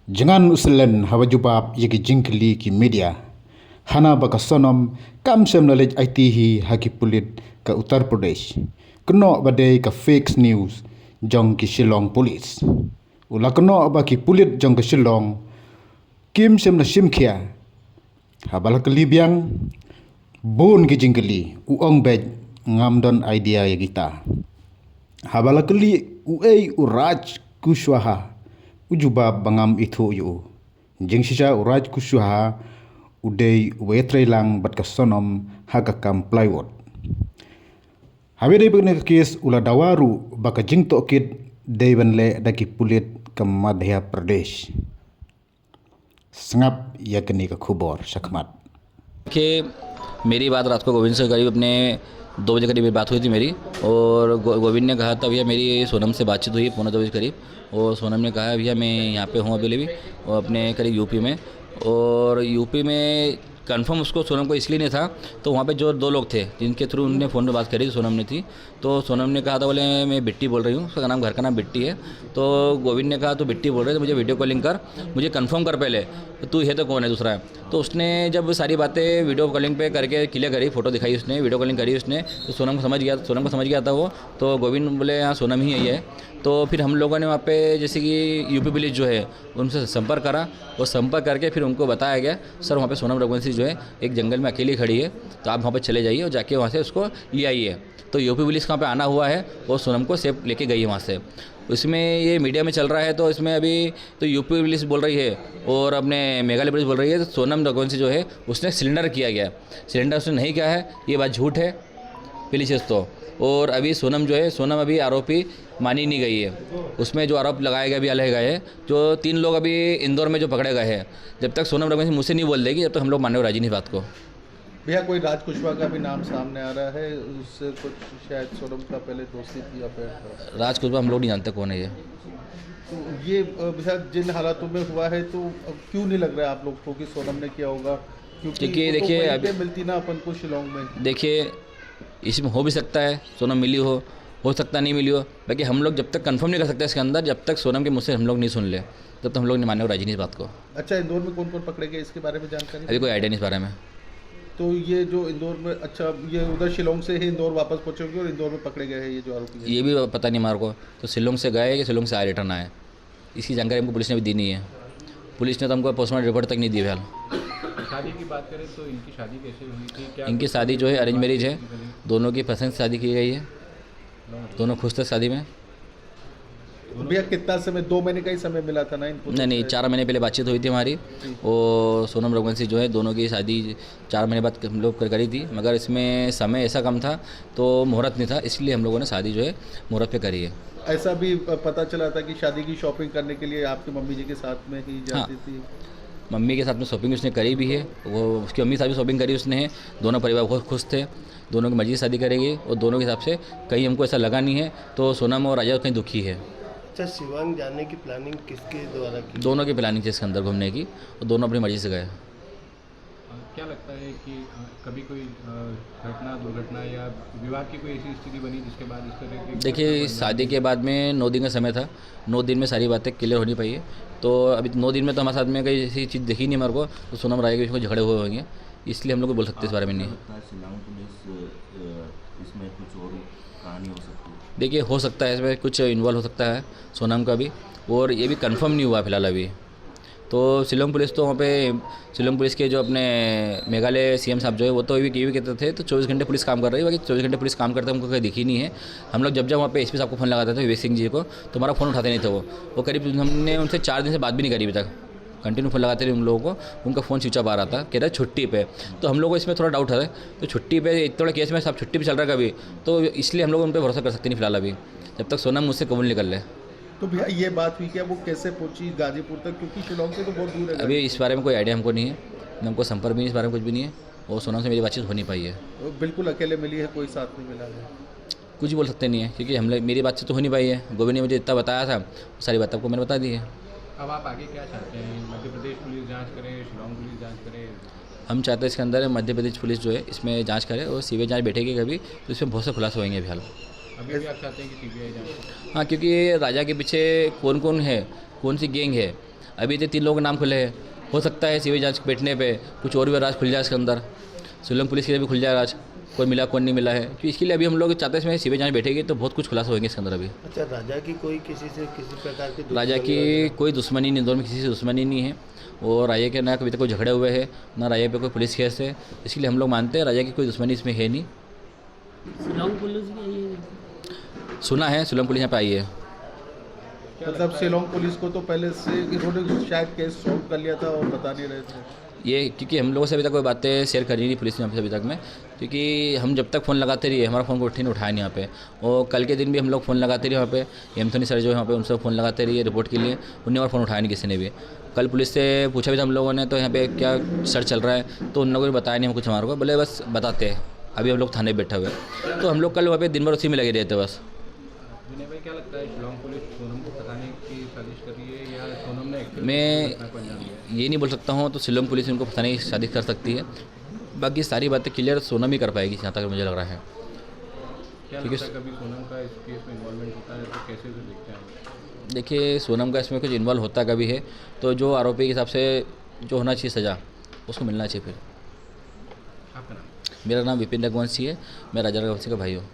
Jangan usulan hawa jubab yagi jingkli ki media. Hana baka sonom kam sem knowledge IT hi haki pulit ka Uttar Pradesh. Keno badai ka fake news jong ki Shillong police. Ula keno ba ki pulit jong ka Shillong kim sem na simkhia. Habala ka libyang bon ki jingkli uong bej ngamdon idea yagita. Habala ka li uei uraj kushwaha ujubab bangam itu yu jengsisa uraj kusuha udei wetrelang bat kasonom hagakam plywood habede begne kes ula dawaru baka jingto kid devenle daki pulit ke Madhya Pradesh sangap yakni ka khubor sakmat कि मेरी बात रात को गोविंद से करीब अपने 2 बजे करीब बात हुई थी मेरी और गोविंद ने कहा था भैया मेरी सोनम से बातचीत हुई 1:45 बजे करीब और सोनम ने कहा भैया मैं यहाँ पे हूँ अभी भी और अपने करीब यूपी में और यूपी में कंफर्म उसको सोनम को इसलिए नहीं था तो वहाँ पे जो 2 लोग थे जिनके थ्रू उन्होंने फ़ोन पे बात करी सोनम ने थी तो सोनम ने कहा था बोले मैं बिट्टी बोल रही हूँ उसका नाम घर का नाम बिट्टी है तो गोविंद ने कहा तो बिट्टी बोल रहे तो मुझे वीडियो कॉलिंग कर मुझे कंफर्म कर पहले तो तू है तो कौन है दूसरा है तो उसने जब सारी बातें वीडियो कॉलिंग पे करके क्लियर करी फोटो दिखाई उसने वीडियो कॉलिंग करी उसने तो सोनम को समझ गया था वो तो गोविंद बोले हाँ सोनम ही है तो फिर हम लोगों ने वहाँ पे जैसे कि यूपी पुलिस जो है उनसे संपर्क करा और संपर्क करके फिर उनको बताया गया सर वहाँ पे सोनम रघुवंशी जो है एक जंगल में अकेली खड़ी है तो आप वहाँ पे चले जाइए और जाके वहाँ से उसको ले आइए तो यूपी पुलिस वहाँ पे आना हुआ है और सोनम को सेफ लेके गई है वहाँ से इसमें ये मीडिया में चल रहा है तो इसमें अभी तो यूपी पुलिस बोल रही है और अपने मेघालय पुलिस बोल रही है तो सोनम रघुवंशी जो है उसने सिलेंडर किया गया सिलेंडर उसने नहीं किया है ये बात झूठ है पुलिस तो और अभी सोनम अभी आरोपी मानी नहीं गई है उसमें जो आरोप लगाए गए अभी अलग गए हैं जो 3 लोग अभी इंदौर में जो पकड़े गए हैं जब तक सोनम रघुवंशी मुझसे नहीं बोल देगी जब तक हम लोग मानने को राजी नहीं बात को भैया कोई राज कुशवाहा का भी नाम सामने आ रहा है उससे कुछ शायद सोनम का पहले दोस्ती थी या फिर राज कुशवाहा हम लोग नहीं जानते कौन है ये तो ये भैया जिन हालातों में हुआ है तो क्यों नहीं लग रहा है आप लोग को कि सोनम ने किया होगा क्योंकि देखिए अभी मिलती ना अपन को शिलोंग में देखिए इसमें हो भी सकता है सोनम मिली हो सकता नहीं मिली हो बाकी हम लोग जब तक कंफर्म नहीं कर सकते इसके अंदर जब तक सोनम के मुझसे हम लोग नहीं सुन ले तब तक हम लोग नहीं मानने को राजी नहीं इस बात को अच्छा इंदौर में कौन कौन पकड़े गए इसके बारे में जानकारी अभी कोई आइडिया नहीं इस बारे में तो ये जो इंदौर में अच्छा ये उधर शिलोंग से ही इंदौर वापस पहुंचेंगे और इंदौर में पकड़े गए हैं ये जो आरोपी हैं ये भी पता नहीं हमारे को तो शिलोंग से गए कि शिलोंग से आए रिटर्न आए इसकी जानकारी हमको पुलिस ने भी दी नहीं है पुलिस ने तो हमको पोस्टमार्टम रिपोर्ट तक नहीं दी फिलहाल शादी की बात करें तो इनकी शादी कैसे हुई थी क्या इनकी शादी जो है अरेंज मैरिज है दोनों की पसंद से शादी की गई है दोनों खुश थे शादी में भैया कितना समय 2 महीने का ही समय मिला था ना इनको नहीं 4 महीने पहले बातचीत हुई थी हमारी और सोनम रघुवंशी जो है दोनों की शादी 4 महीने बाद हम लोग करी थी मगर इसमें समय ऐसा कम था तो मुहूर्त नहीं था इसलिए हम लोगों ने शादी जो है मुहूर्त पे करी है ऐसा भी पता चला था कि शादी की शॉपिंग करने के लिए आपकी मम्मी जी के साथ में ही जाती थी मम्मी के साथ में शॉपिंग उसने करी भी है वो उसकी मम्मी के साथ भी शॉपिंग करी उसने है दोनों परिवार बहुत खुश थे दोनों की मर्जी से शादी करेगी और दोनों के हिसाब से कहीं हमको ऐसा लगा नहीं है तो सोनम और राजा कहीं दुखी है अच्छा शिवांग जाने की प्लानिंग किसके द्वारा की दोनों की प्लानिंग थी इसके अंदर घूमने की और दोनों अपनी मर्जी से गए क्या लगता है कि कभी कोई घटना दुर्घटना या विवाह की कोई ऐसी स्थिति बनी जिसके बाद इस तरह की देखिए शादी के बाद में 9 दिन का समय था 9 दिन में सारी बातें क्लियर होनी पाई है तो अभी 9 दिन में तो हमारे साथ में कई ऐसी चीज़ देखी नहीं हमारे को तो सोनम राय के बीच में झगड़े हुए होंगे इसलिए हम लोग बोल सकते इस बारे में नहीं इसमें कुछ और कहानी हो सकती है देखिए हो सकता है इसमें कुछ इन्वॉल्व हो सकता है सोनम का भी और ये भी कंफर्म नहीं हुआ फिलहाल अभी तो शिलोंग पुलिस तो वहाँ पे शिलोंग पुलिस के जो अपने मेघालय सीएम साहब जो है वो तो ये भी कहते थे तो 24 घंटे पुलिस काम कर रही है बाकी 24 घंटे पुलिस काम करते हमको कहीं दिखी नहीं है हम लोग जब वहाँ पे एसपी साहब को फ़ोन लगाते थे विवेक सिंह जी को तो हमारा फ़ोन उठाते नहीं थे वो करीब हमने उनसे 4 दिन से बात भी नहीं करी अभी तक कंटिन्यू फ़ोन लगाते रहे उन लोगों को उनका फ़ोन स्विच ऑफ आ रहा था कह रहा छुट्टी पे तो हम लोग को इसमें थोड़ा डाउट है तो छुट्टी पे इतना बड़ा केस में सब छुट्टी पे चल रहा है कभी तो इसलिए हम लोग उन पर भरोसा कर सकते नहीं फिलहाल अभी जब तक सोनम मुझसे कबूल निकल ले तो भैया ये बात हुई क्या वो कैसे पहुंची गाजीपुर तक क्योंकि शिलोंग से तो बहुत दूर है अभी इस बारे में कोई आइडिया हमको नहीं है हमको संपर्क भी नहीं इस बारे में कुछ भी नहीं है और सोनम से मेरी बातचीत हो नहीं पाई है बिल्कुल अकेले मिली है कोई साथ नहीं मिला है कुछ बोल सकते नहीं है क्योंकि हम मेरी बातचीत तो हो नहीं पाई है गोविंद ने मुझे इतना बताया था सारी बात आपको मैंने बता दी है अब आप आगे क्या चाहते हैं मध्य प्रदेश पुलिस जांच करे शिलोंग पुलिस जांच करे हम चाहते हैं इसके अंदर मध्य प्रदेश पुलिस जो है इसमें जांच करे और सीबीआई जांच बैठेगी कभी तो इसमें बहुत से खुलासे होंगे फिलहाल अभी भी आप चाहते हैं कि सीबीआई जांच हाँ क्योंकि राजा के पीछे कौन कौन है कौन सी गैंग है अभी तो 3 लोगों के नाम खुले हैं, हो सकता है सीबीआई जांच बैठने पे कुछ और भी राज खुल जाए इसके अंदर, सोलंकी पुलिस के लिए भी खुल जाए राज, कोई मिला कौन नहीं मिला है। तो इसके लिए अभी हम लोग चाहते हैं इसमें सीबीआई जांच बैठेगी तो बहुत कुछ खुलासा होंगे इसके अंदर। अभी अच्छा, राजा की कोई किसी से किसी प्रकार की राजा दुश्मनी की कोई दुश्मनी नहीं, इंदौर में किसी से दुश्मनी नहीं है, और राजा के ना कभी तक कोई झगड़े हुए हैं, ना राजा पे कोई पुलिस केस है, इसलिए हम लोग मानते हैं राजा की कोई दुश्मनी इसमें है नहीं। शिलोंग पुलिस भी आई है। सुना है सोलंकी पुलिस यहाँ पे आई है। मतलब शिलोंग पुलिस को तो पहले से इन्होंने शायद केस सॉल्व कर लिया था और बता नहीं रहे थे। ये क्योंकि हम लोगों से अभी तक कोई बातें शेयर करी नहीं पुलिस ने हमसे अभी तक में, क्योंकि हम जब तक फ़ोन लगाते रहिए हमारा फ़ोन को उठाया नहीं यहाँ पे। और कल के दिन भी हम लोग फ़ोन लगाते रहे वहाँ पे, एंथोनी सर जो यहाँ पे उनसे फ़ोन लगाते रहिए रिपोर्ट के लिए, उन्होंने और फ़ोन उठाया नहीं किसी ने भी। कल पुलिस से पूछा भी था हम लोगों ने तो यहाँ पे क्या सर्च चल रहा है, तो उन लोगों ने बताया नहीं हम कुछ हमारे को, बोले बस बताते हैं, अभी हम लोग थाने बैठे हुए। तो हम लोग कल वहाँ पे दिन भर उसी में लगे रहते बस। विनय भाई, क्या लगता है शिलोंग पुलिस सोनम को फंसाने की साजिश कर रही है या सोनम ने एक्चुअली मैं घटना को अंजाम दिया? ये नहीं बोल सकता हूँ, तो शिलोंग पुलिस इनको फंसाने की शादी कर सकती है, बाकी सारी बातें क्लियर सोनम ही कर पाएगी जहाँ तक मुझे लग रहा है। क्या लगता है कभी सोनम का इस केस में इन्वॉल्वमेंट होता है तो कैसे उसे देखते हैं? देखिए सोनम का इसमें कुछ इन्वॉल्व होता कभी है तो जो आरोपी के हिसाब से जो होना चाहिए सज़ा उसको मिलना चाहिए। फिर आपका नाम? मेरा नाम विपिन रघुवंशी है, मैं राजा रघुवंशी का भाई हूँ।